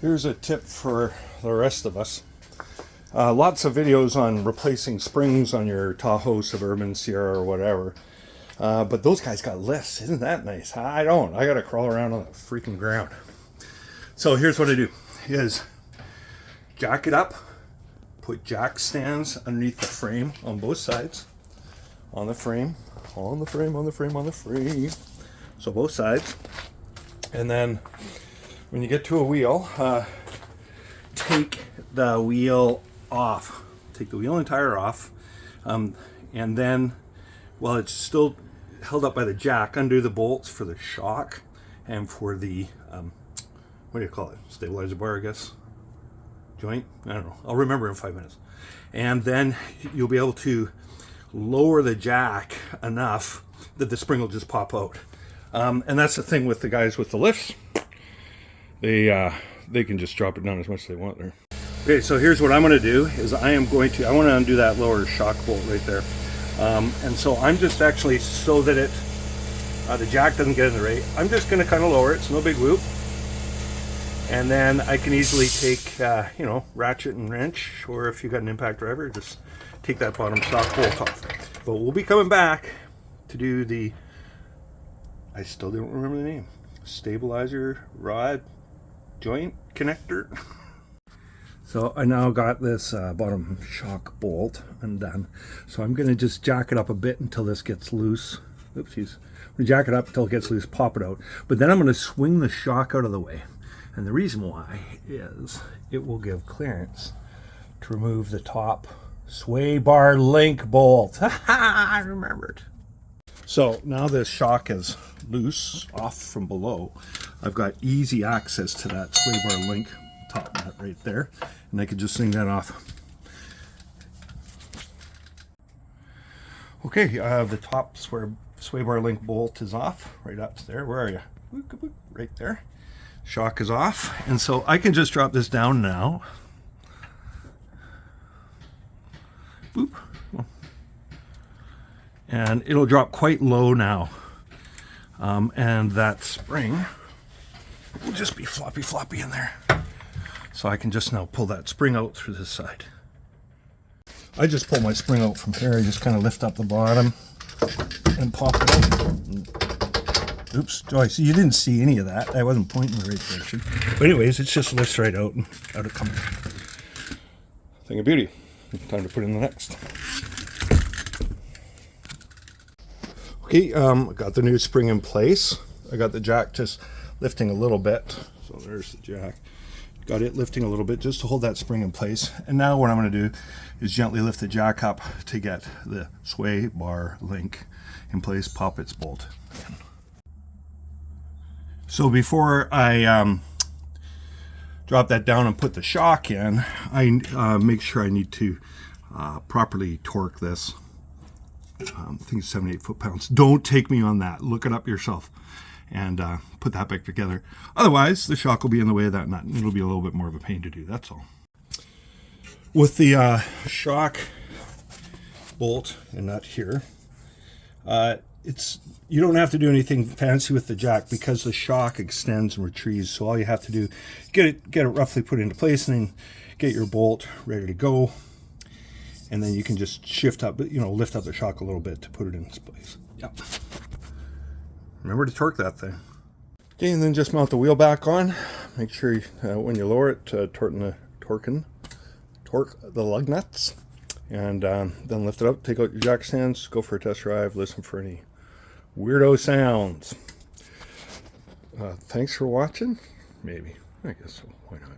Here's a tip for the rest of us. Lots of videos on replacing springs on your Tahoe Suburban Sierra or whatever. But those guys got lifts. Isn't that nice? I don't. I got to crawl around on the freaking ground. So here's what I do is jack it up, put jack stands underneath the frame on both sides. On the frame, on the frame, on the frame, on the frame. So both sides. And then when you get to a wheel, take the wheel off. Take the wheel and tire off. And then, while it's still held up by the jack, undo the bolts for the shock and for the, what do you call it? Stabilizer bar, I guess. Joint? I don't know. I'll remember in 5 minutes. And then you'll be able to lower the jack enough that the spring will just pop out. And that's the thing with the guys with the lifts. They can just drop it down as much as they want there. Okay, so here's what I'm going to do is I want to undo that lower shock bolt right there. And so I'm just actually, so that the jack doesn't get in the way, I'm just going to kind of lower it. It's no big whoop. And then I can easily take, ratchet and wrench, or if you got an impact driver, just take that bottom shock bolt off. But we'll be coming back to do the, I still don't remember the name, stabilizer rod joint connector. So I now got this bottom shock bolt undone. So I'm going to just jack it up a bit until this gets loose. Oopsies. I'm going to jack it up until it gets loose, pop it out. But then I'm going to swing the shock out of the way. And the reason why is it will give clearance to remove the top sway bar link bolt. I remembered. So now this shock is loose off from below. I've got easy access to that sway bar link top nut right there, and I can just swing that off. Okay, the top sway bar link bolt is off, right up there. Where are you? Right there. Shock is off, and so I can just drop this down now. Boop. And it'll drop quite low now. And that spring will just be floppy in there. So I can just now pull that spring out through this side. I just pull my spring out from here. I just kind of lift up the bottom and pop it out. Oops, Joyce, you didn't see any of that. I wasn't pointing in the right direction. But anyways, it just lifts right out and out it comes. Thing of beauty. Time to put in the next. Okay, got the new spring in place. I got the jack just lifting a little bit. So there's the jack. Got it lifting a little bit just to hold that spring in place. And now what I'm going to do is gently lift the jack up to get the sway bar link in place, pop its bolt in. So before I drop that down and put the shock in, I make sure I need to properly torque this. I think it's 78 foot-pounds. Don't take me on that. Look it up yourself and put that back together. Otherwise, the shock will be in the way of that nut. It'll be a little bit more of a pain to do, that's all. With the shock bolt and nut here, you don't have to do anything fancy with the jack because the shock extends and retrieves. So all you have to do, get it roughly put into place, and then get your bolt ready to go. And then you can just shift up, lift up the shock a little bit to put it in its place. Yep. Remember to torque that thing. Okay, and then just mount the wheel back on. Make sure when you lower it, torque the lug nuts. And then lift it up, take out your jack stands, go for a test drive, listen for any weirdo sounds. Thanks for watching. Maybe. I guess so. Why not?